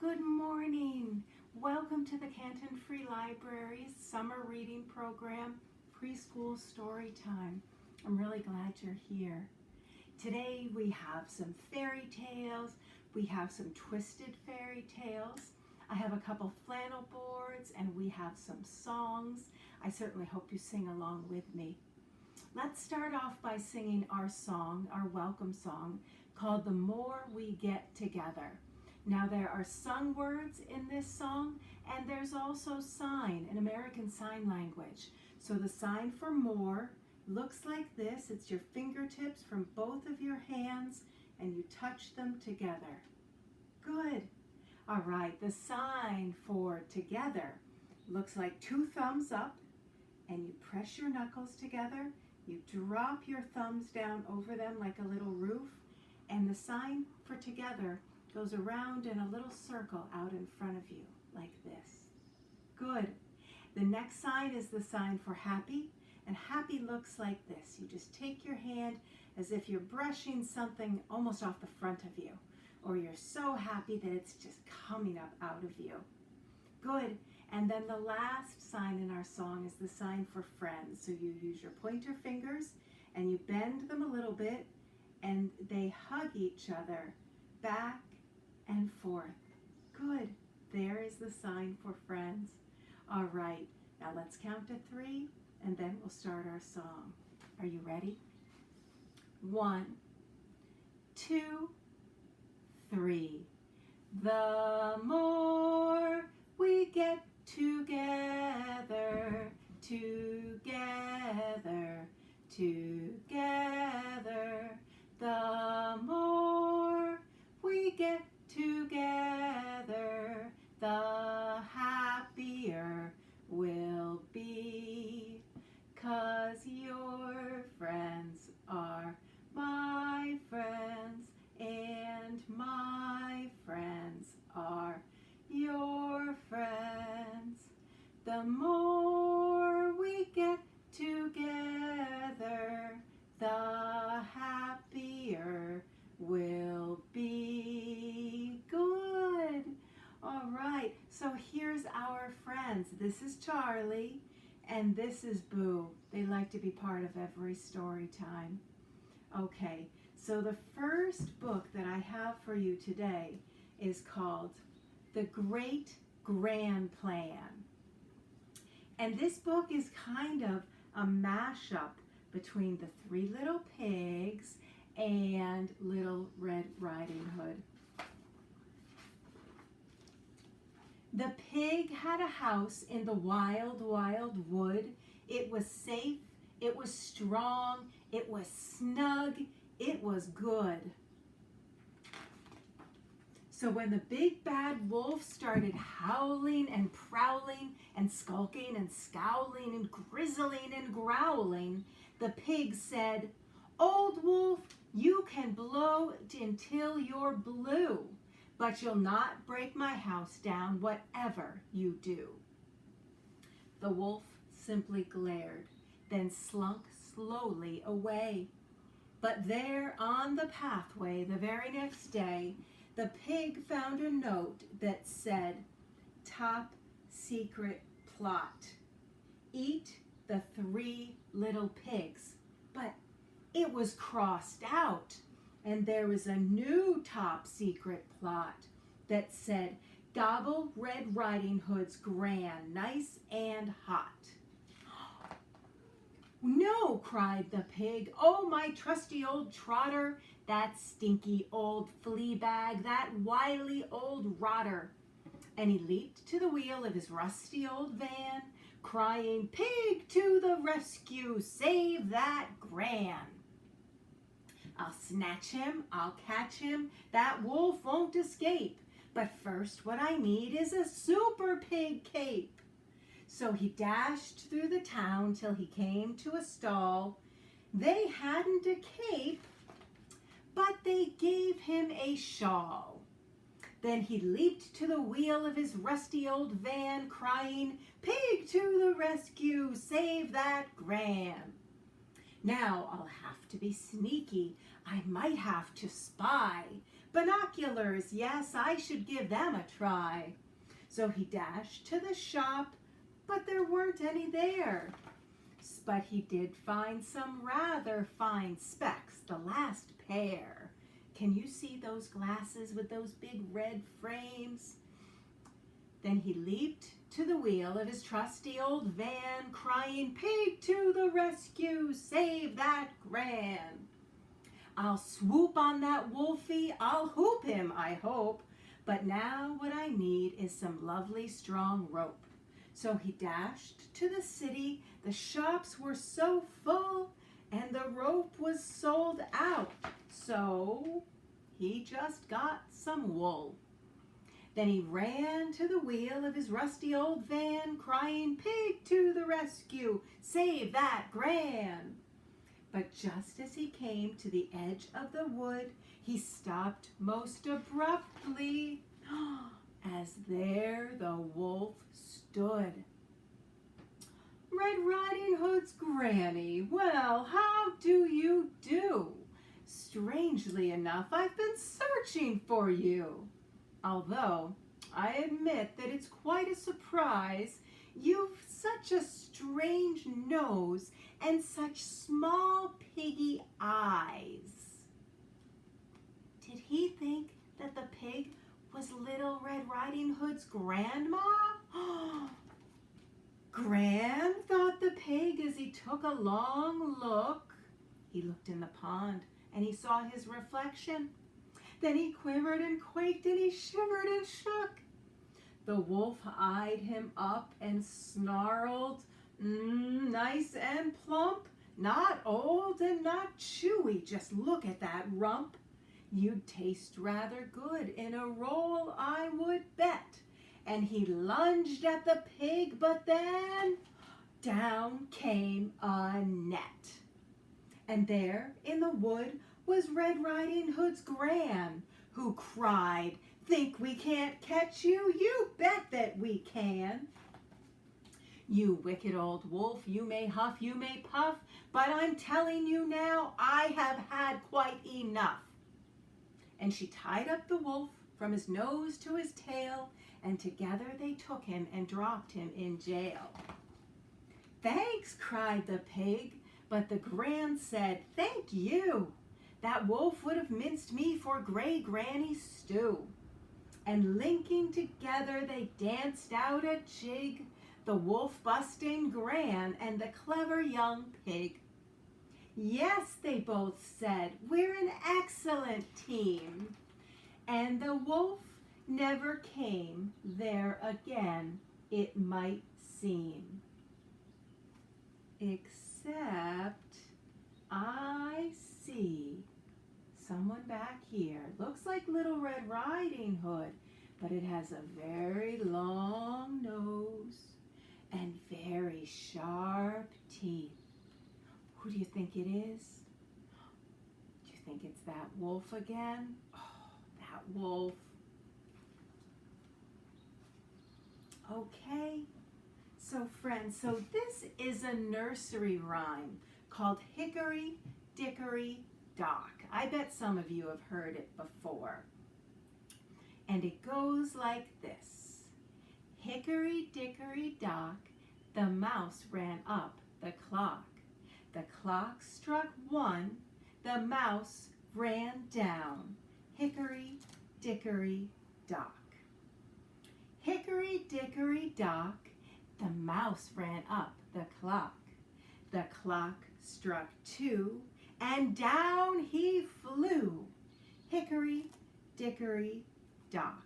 Good morning. Welcome to the Canton Free Library's summer reading program, Preschool Storytime. I'm really glad you're here. Today we have some fairy tales. We have some twisted fairy tales. I have a couple flannel boards and we have some songs. I certainly hope you sing along with me. Let's start off by singing our song, our welcome song, called The More We Get Together. Now there are sung words in this song, and there's also sign, an American Sign Language. So the sign for more looks like this. It's your fingertips from both of your hands, and you touch them together. Good. All right, the sign for together looks like two thumbs up, and you press your knuckles together. You drop your thumbs down over them like a little roof, and the sign for together goes around in a little circle out in front of you, like this. Good. The next sign is the sign for happy, and happy looks like this. You just take your hand as if you're brushing something almost off the front of you, or you're so happy that it's just coming up out of you. Good. And then the last sign in our song is the sign for friends. So you use your pointer fingers and you bend them a little bit, and they hug each other back and forth. Good. There is the sign for friends. All right. Now let's count to 3 and then we'll start our song. Are you ready? 1, 2, 3. The more we get together, together, together, the more we get together, the happier we'll be, 'cause your friends are my friends, and my friends are your friends. The more we get together, the happier we'll be. Good. All right, so here's our friends. This is Charlie, and this is Boo. They like to be part of every story time. Okay, so the first book that I have for you today is called The Great Grand Plan. And this book is kind of a mashup between The Three Little Pigs and Little Red Riding Hood. The pig had a house in the wild, wild wood. It was safe, it was strong, it was snug, it was good. So when the big bad wolf started howling and prowling and skulking and scowling and grizzling and growling, the pig said, "Old wolf, you can blow until you're blue, but you'll not break my house down, whatever you do." The wolf simply glared, then slunk slowly away. But there on the pathway the very next day, the pig found a note that said, "Top secret plot. Eat the 3 little pigs." But it was crossed out, and there was a new top secret plot that said, "Gobble Red Riding Hood's gran, nice and hot." "No," cried the pig. "Oh, my trusty old trotter, that stinky old flea bag, that wily old rotter." And he leaped to the wheel of his rusty old van, crying, "Pig to the rescue, save that gran. I'll snatch him, I'll catch him, that wolf won't escape. But first what I need is a super pig cape." So he dashed through the town till he came to a stall. They hadn't a cape, but they gave him a shawl. Then he leaped to the wheel of his rusty old van, crying, "Pig to the rescue, save that gran." Now I'll have to be sneaky, I might have to spy, Binoculars, yes, I should give them a try. So he dashed to the shop, but there weren't any there. But he did find some rather fine specs, the last pair. Can you see those glasses with those big red frames? Then he leaped to the wheel of his trusty old van, crying, "Pig to the rescue, save that Gran." I'll swoop on that wolfie, I'll hoop him, I hope. But now what I need is some lovely strong rope. So he dashed to the city, the shops were so full, and the rope was sold out. So he just got some wool. Then he ran to the wheel of his rusty old van, crying, "Pig to the rescue, save that Gran." But just as he came to the edge of the wood, he stopped most abruptly, as there the wolf stood. "Red Riding Hood's Granny, well, how do you do? Strangely enough, I've been searching for you. Although I admit that it's quite a surprise. You've such a strange nose and such small piggy eyes." Did he think that the pig was Little Red Riding Hood's grandma? Gran, thought the pig as he took a long look. He looked in the pond and he saw his reflection. Then he quivered and quaked and he shivered and shook. The wolf eyed him up and snarled, "Nice and plump, not old and not chewy, just look at that rump. You'd taste rather good in a roll, I would bet." And he lunged at the pig, but then down came a net. And there in the wood was Red Riding Hood's Gran, who cried, "Think we can't catch you? You bet that we can. You wicked old wolf, you may huff, you may puff, but I'm telling you now, I have had quite enough." And she tied up the wolf from his nose to his tail, and together they took him and dropped him in jail. "Thanks," cried the pig, but the Gran said, "Thank you. That wolf would have minced me for Gray Granny's stew." And linking together they danced out a jig, the wolf-busting Gran and the clever young pig. "Yes," they both said, "we're an excellent team." And the wolf never came there again, it might seem. Except I see someone back here. Looks like Little Red Riding Hood, but it has a very long nose and very sharp teeth. Who do you think it is? Do you think it's that wolf again? Oh, that wolf. Okay, so friends, this is a nursery rhyme called Hickory Dickory Dock. I bet some of you have heard it before. And it goes like this. Hickory Dickory Dock, the mouse ran up the clock. The clock struck 1, the mouse ran down. Hickory Dickory Dock. Hickory Dickory Dock, the mouse ran up the clock. The clock struck 2, and down he flew. Hickory Dickory Dock.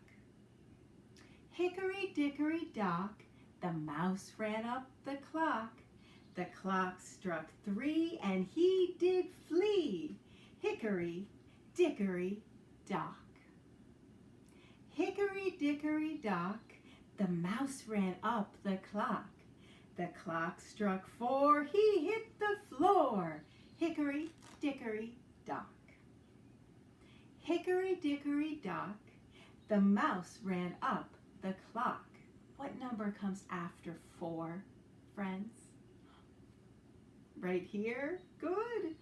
Hickory Dickory Dock, the mouse ran up the clock. The clock struck 3, and he did flee. Hickory Dickory Dock. Hickory Dickory Dock, the mouse ran up the clock. The clock struck 4, he hit the floor. Hickory Dickory Dock. Hickory Dickory Dock, the mouse ran up the clock. What number comes after 4, friends? Right here? Good.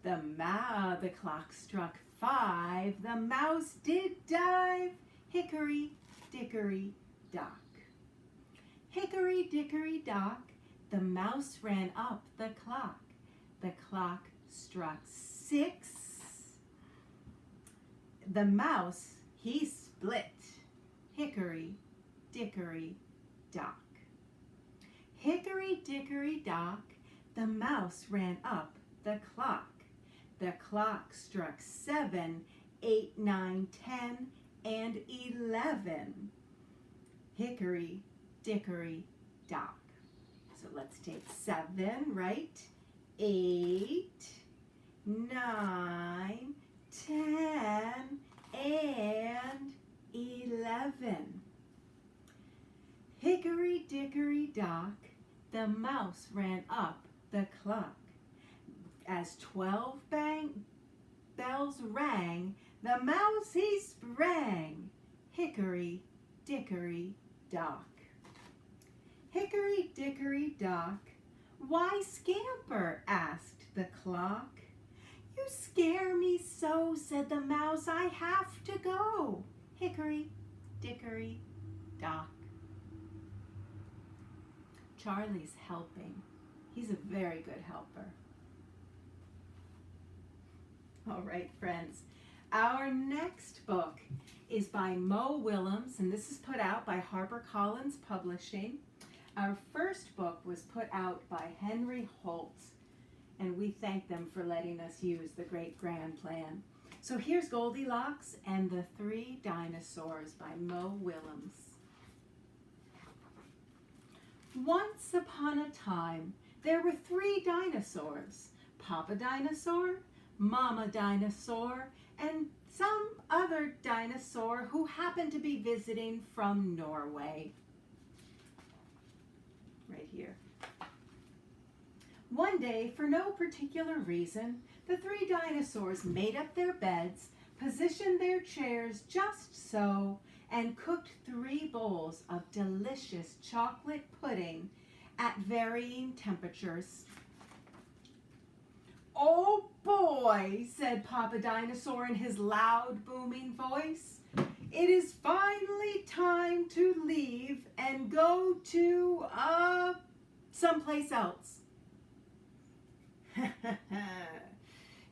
The clock struck 5 the mouse did dive, hickory dickory dock. Hickory dickory dock, the mouse ran up the clock. The clock struck 6. The mouse, he split, hickory dickory dock. Hickory dickory dock, the mouse ran up the clock. The clock struck 7, 8, 9, 10, and 11. Hickory dickory dock. So let's take 7, right? 8, 9, 10, and 11. Hickory dickory dock, the mouse ran up the clock. As 12 bells rang, the mouse he sprang, hickory dickory dock. Hickory dickory dock, why scamper? Asked the clock. You scare me so, said the mouse, I have to go, hickory dickory dock. Charlie's helping. He's a very good helper. All right, friends. Our next book is by Mo Willems, and this is put out by HarperCollins Publishing. Our first book was put out by Henry Holt, and we thank them for letting us use the Great Grand Plan. So here's Goldilocks and the Three Dinosaurs by Mo Willems. Once upon a time, there were 3 dinosaurs, Papa Dinosaur, Mama Dinosaur, and some other dinosaur who happened to be visiting from Norway. Right here. One day, for no particular reason, the 3 dinosaurs made up their beds, positioned their chairs just so, and cooked 3 bowls of delicious chocolate pudding at varying temperatures. Oh boy, said Papa Dinosaur in his loud, booming voice. It is finally time to leave and go to, someplace else.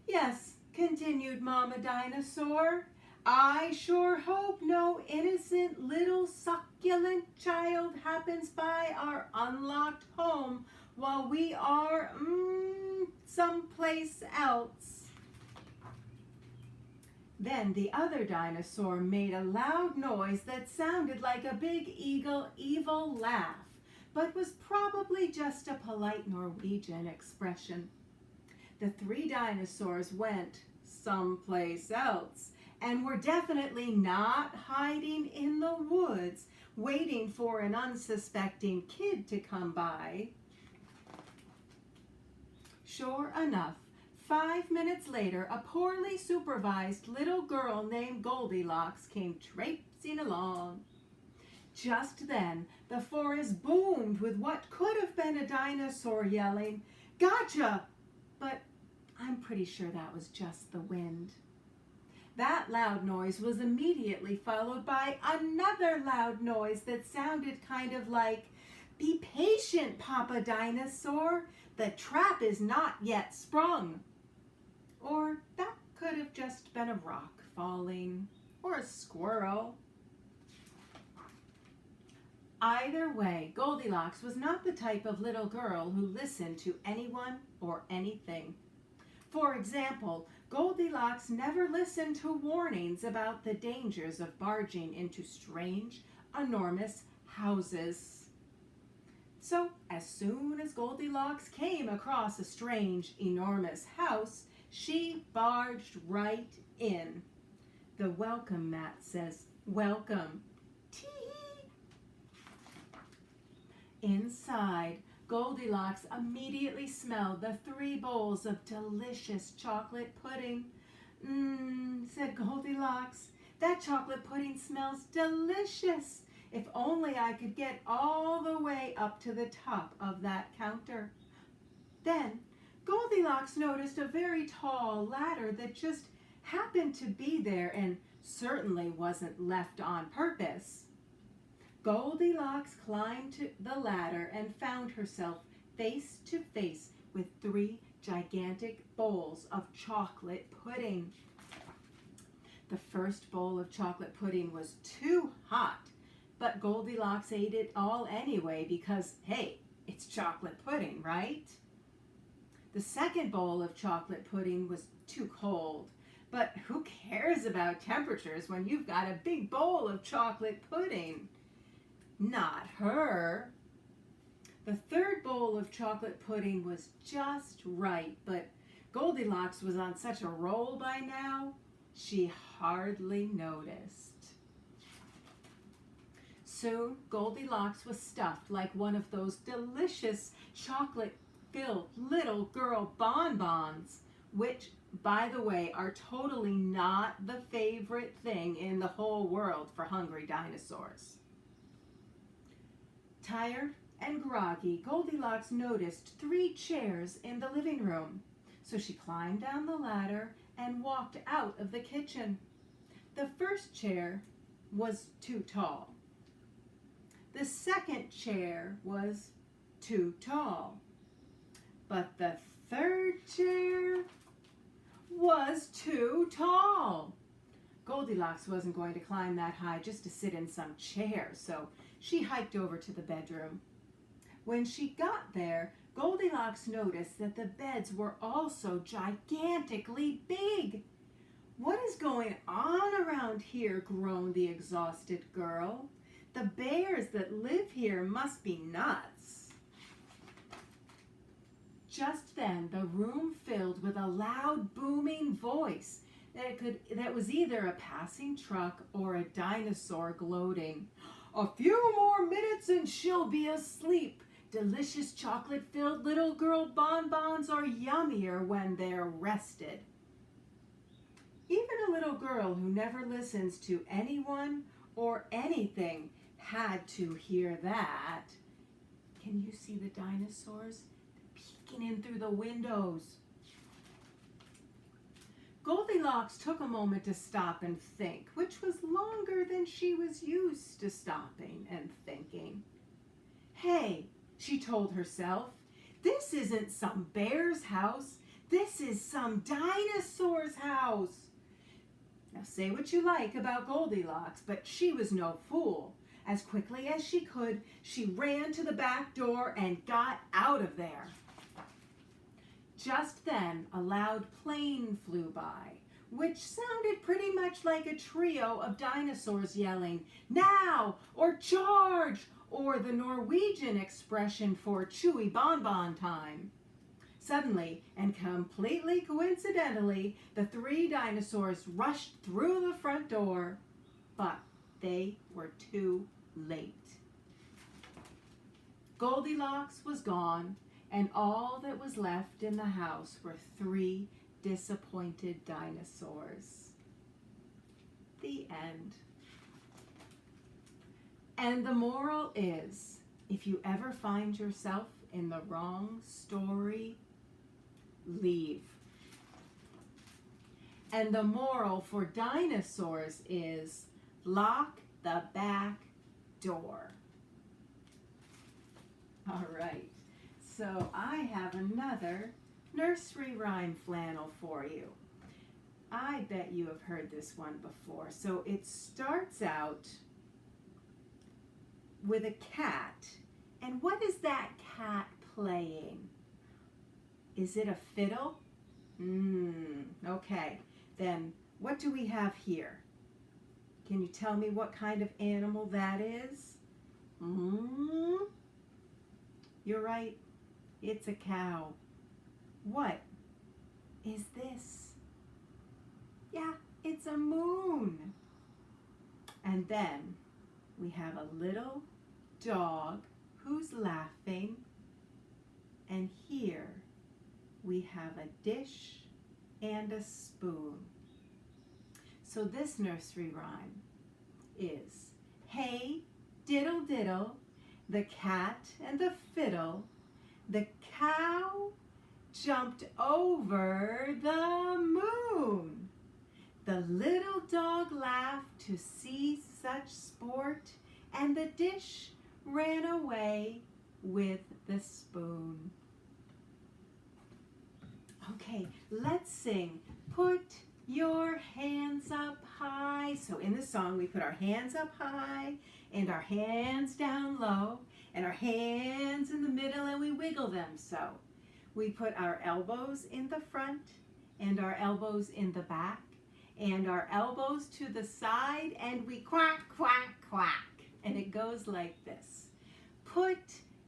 Yes, continued Mama Dinosaur, I sure hope no innocent little succulent child happens by our unlocked home while we are, someplace else. Then the other dinosaur made a loud noise that sounded like a big evil laugh, but was probably just a polite Norwegian expression. The 3 dinosaurs went someplace else and were definitely not hiding in the woods waiting for an unsuspecting kid to come by. Sure enough, 5 minutes later, a poorly supervised little girl named Goldilocks came traipsing along. Just then, the forest boomed with what could have been a dinosaur yelling, "Gotcha!" But I'm pretty sure that was just the wind. That loud noise was immediately followed by another loud noise that sounded kind of like, "Be patient, Papa Dinosaur. The trap is not yet sprung." Or that could have just been a rock falling, or a squirrel. Either way, Goldilocks was not the type of little girl who listened to anyone or anything. For example, Goldilocks never listened to warnings about the dangers of barging into strange, enormous houses. So, as soon as Goldilocks came across a strange, enormous house, she barged right in. The welcome mat says, "Welcome." Tee-hee. Inside, Goldilocks immediately smelled the 3 bowls of delicious chocolate pudding. Said Goldilocks, "That chocolate pudding smells delicious. If only I could get all the way up to the top of that counter." Then Goldilocks noticed a very tall ladder that just happened to be there and certainly wasn't left on purpose. Goldilocks climbed to the ladder and found herself face to face with 3 gigantic bowls of chocolate pudding. The first bowl of chocolate pudding was too hot, but Goldilocks ate it all anyway because, hey, it's chocolate pudding, right? The second bowl of chocolate pudding was too cold, but who cares about temperatures when you've got a big bowl of chocolate pudding? Not her. The third bowl of chocolate pudding was just right, but Goldilocks was on such a roll by now, she hardly noticed. Soon, Goldilocks was stuffed like one of those delicious chocolate-filled little girl bonbons, which, by the way, are totally not the favorite thing in the whole world for hungry dinosaurs. Tired and groggy, Goldilocks noticed 3 chairs in the living room. So she climbed down the ladder and walked out of the kitchen. The first chair was too tall. The second chair was too tall. But the third chair was too tall. Goldilocks wasn't going to climb that high just to sit in some chair, so she hiked over to the bedroom. When she got there, Goldilocks noticed that the beds were also gigantically big. "What is going on around here?" groaned the exhausted girl. "The bears that live here must be nuts." Just then, the room filled with a loud, booming voice that was either a passing truck or a dinosaur gloating. "A few more minutes and she'll be asleep. Delicious chocolate-filled little girl bonbons are yummier when they're rested." Even a little girl who never listens to anyone or anything had to hear that. Can you see the dinosaurs peeking in through the windows? Goldilocks took a moment to stop and think, which was longer than she was used to stopping and thinking. "Hey," she told herself, "this isn't some bear's house. This is some dinosaur's house." Now say what you like about Goldilocks, but she was no fool. As quickly as she could, she ran to the back door and got out of there. Just then, a loud plane flew by, which sounded pretty much like a trio of dinosaurs yelling, "Now!" or "Charge!" or the Norwegian expression for chewy bonbon time. Suddenly, and completely coincidentally, the 3 dinosaurs rushed through the front door, but they were too late. Goldilocks was gone, and all that was left in the house were 3 disappointed dinosaurs. The end. And the moral is, if you ever find yourself in the wrong story, leave. And the moral for dinosaurs is, lock the back door. All right. So I have another nursery rhyme flannel for you. I bet you have heard this one before. So it starts out with a cat. And what is that cat playing? Is it a fiddle? Okay. Then what do we have here? Can you tell me what kind of animal that is? You're right. It's a cow. What is this? Yeah, it's a moon. And then we have a little dog who's laughing. And here we have a dish and a spoon. So this nursery rhyme is, "Hey, diddle diddle, the cat and the fiddle, the cow jumped over the moon. The little dog laughed to see such sport, and the dish ran away with the spoon. Okay, let's sing. Put your hands up high. So in the song, we put our hands up high and our hands down low and our hands in the middle, and we wiggle them. So we put our elbows in the front and our elbows in the back and our elbows to the side, and we quack, quack, quack. And it goes like this. Put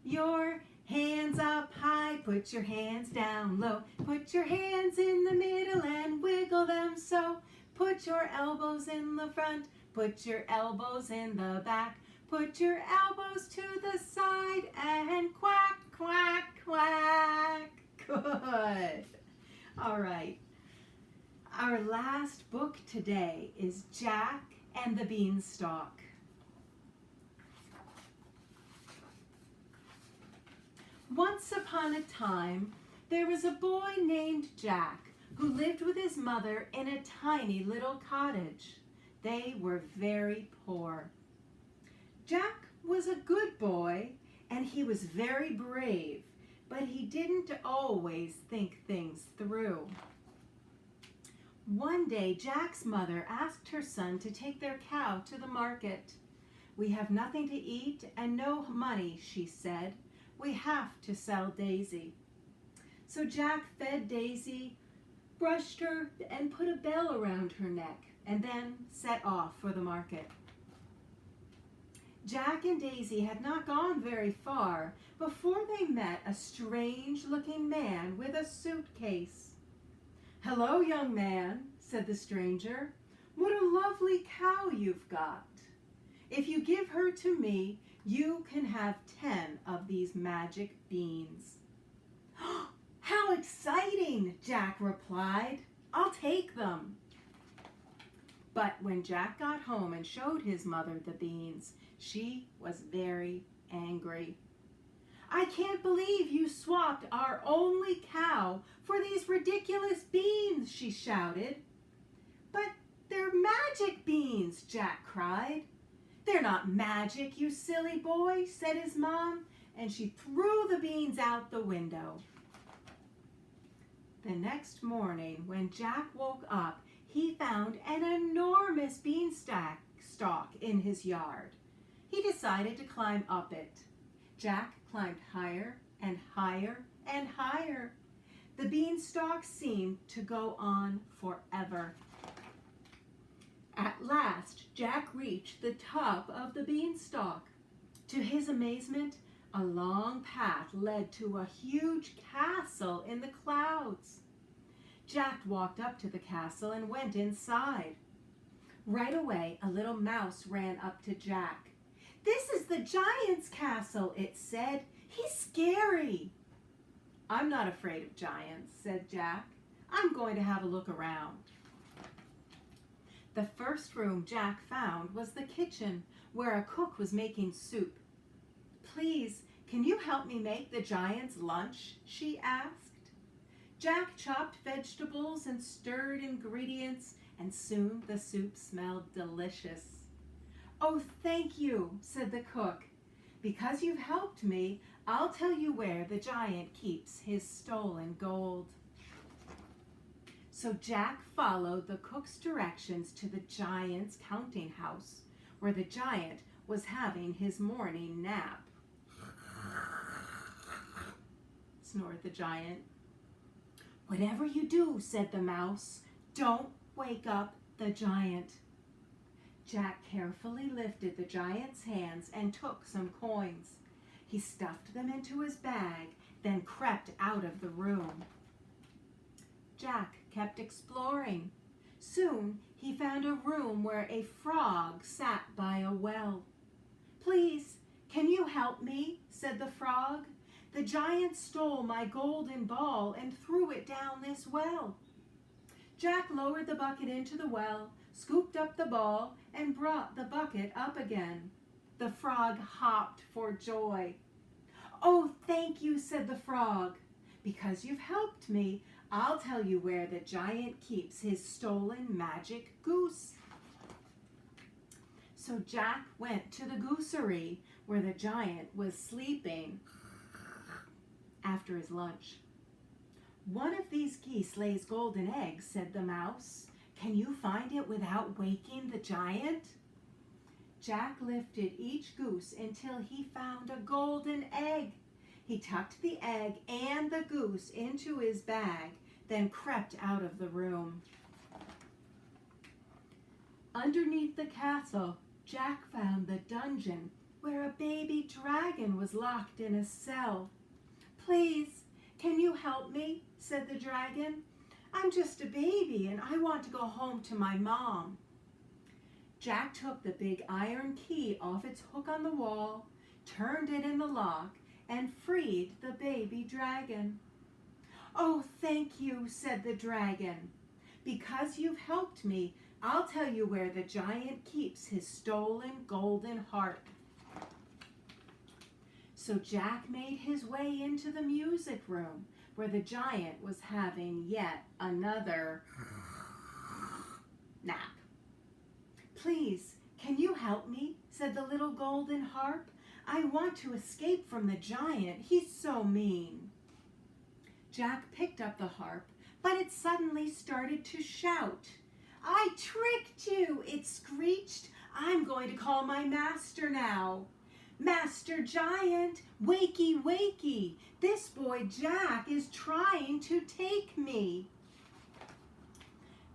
your hands up high, put your hands down low, put your hands in the middle and wiggle them so. Put your elbows in the front, put your elbows in the back, put your elbows to the side and quack, quack, quack. Good. All right. Our last book today is Jack and the Beanstalk. Once upon a time, there was a boy named Jack who lived with his mother in a tiny little cottage. They were very poor. Jack was a good boy and he was very brave, but he didn't always think things through. One day, Jack's mother asked her son to take their cow to the market. "We have nothing to eat and no money," she said. "We have to sell Daisy." So Jack fed Daisy, brushed her, and put a bell around her neck, and then set off for the market. Jack and Daisy had not gone very far before they met a strange-looking man with a suitcase. "Hello, young man," said the stranger. "What a lovely cow you've got. If you give her to me, you can have 10 of these magic beans." "How exciting!" Jack replied. "I'll take them." But when Jack got home and showed his mother the beans, she was very angry. "I can't believe you swapped our only cow for these ridiculous beans," she shouted. "But they're magic beans," Jack cried. "They're not magic, you silly boy," said his mom, and she threw the beans out the window. The next morning, when Jack woke up, he found an enormous beanstalk in his yard. He decided to climb up it. Jack climbed higher and higher and higher. The beanstalk seemed to go on forever. At last, Jack reached the top of the beanstalk. To his amazement, a long path led to a huge castle in the clouds. Jack walked up to the castle and went inside. Right away, a little mouse ran up to Jack. "This is the giant's castle," it said. "He's scary." "I'm not afraid of giants," said Jack. "I'm going to have a look around." The first room Jack found was the kitchen, where a cook was making soup. "Please, can you help me make the giant's lunch?" she asked. Jack chopped vegetables and stirred ingredients, and soon the soup smelled delicious. "Oh, thank you," said the cook. "Because you've helped me, I'll tell you where the giant keeps his stolen gold." So Jack followed the cook's directions to the giant's counting house, where the giant was having his morning nap. Snored the giant. "Whatever you do," said the mouse, "don't wake up the giant." Jack carefully lifted the giant's hands and took some coins. He stuffed them into his bag, then crept out of the room. Jack kept exploring. Soon he found a room where a frog sat by a well. "Please, can you help me?" said the frog. "The giant stole my golden ball and threw it down this well." Jack lowered the bucket into the well, scooped up the ball, and brought the bucket up again. The frog hopped for joy. "Oh, thank you," said the frog. "Because you've helped me, I'll tell you where the giant keeps his stolen magic goose. So Jack went to the goosery where the giant was sleeping after his lunch. One of these geese lays golden eggs, said the mouse. Can you find it without waking the giant? Jack lifted each goose until he found a golden egg. He tucked the egg and the goose into his bag, then crept out of the room. Underneath the castle, Jack found the dungeon where a baby dragon was locked in a cell. Please, can you help me? Said the dragon. I'm just a baby and I want to go home to my mom. Jack took the big iron key off its hook on the wall, turned it in the lock, and freed the baby dragon. Oh, thank you, said the dragon. Because you've helped me, I'll tell you where the giant keeps his stolen golden harp. So Jack made his way into the music room where the giant was having yet another nap. Please, can you help me? Said the little golden harp. I want to escape from the giant. He's so mean. Jack picked up the harp, but it suddenly started to shout. I tricked you, it screeched. I'm going to call my master now. Master Giant, wakey, wakey. This boy Jack is trying to take me.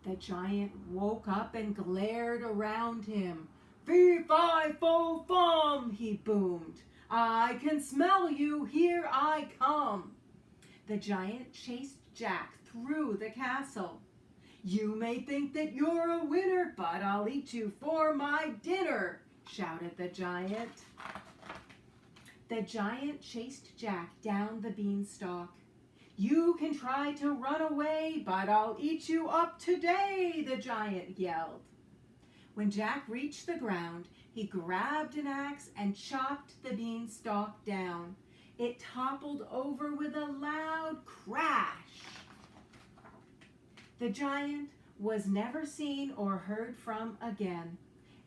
The giant woke up and glared around him. Fee-fi-fo-fum, he boomed. I can smell you, here I come. The giant chased Jack through the castle. You may think that you're a winner, but I'll eat you for my dinner, shouted the giant. The giant chased Jack down the beanstalk. You can try to run away, but I'll eat you up today, the giant yelled. When Jack reached the ground, he grabbed an axe and chopped the beanstalk down. It toppled over with a loud crash. The giant was never seen or heard from again.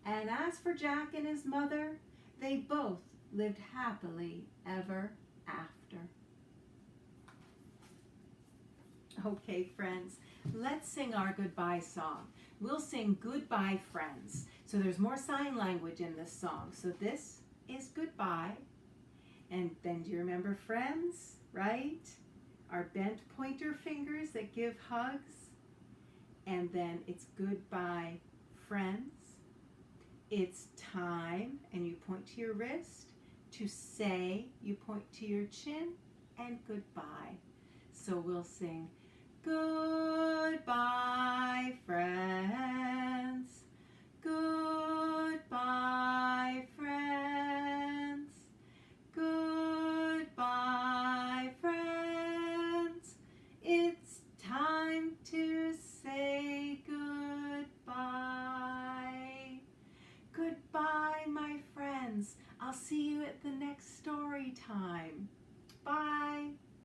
And as for Jack and his mother, they both lived happily ever after. Okay, friends, let's sing our goodbye song. We'll sing Goodbye Friends. So there's more sign language in this song. So this is goodbye. And then do you remember friends, right? Our bent pointer fingers that give hugs. And then it's goodbye friends. It's time, and you point to your wrist. To say, you point to your chin, and goodbye. So we'll sing Goodbye, friends.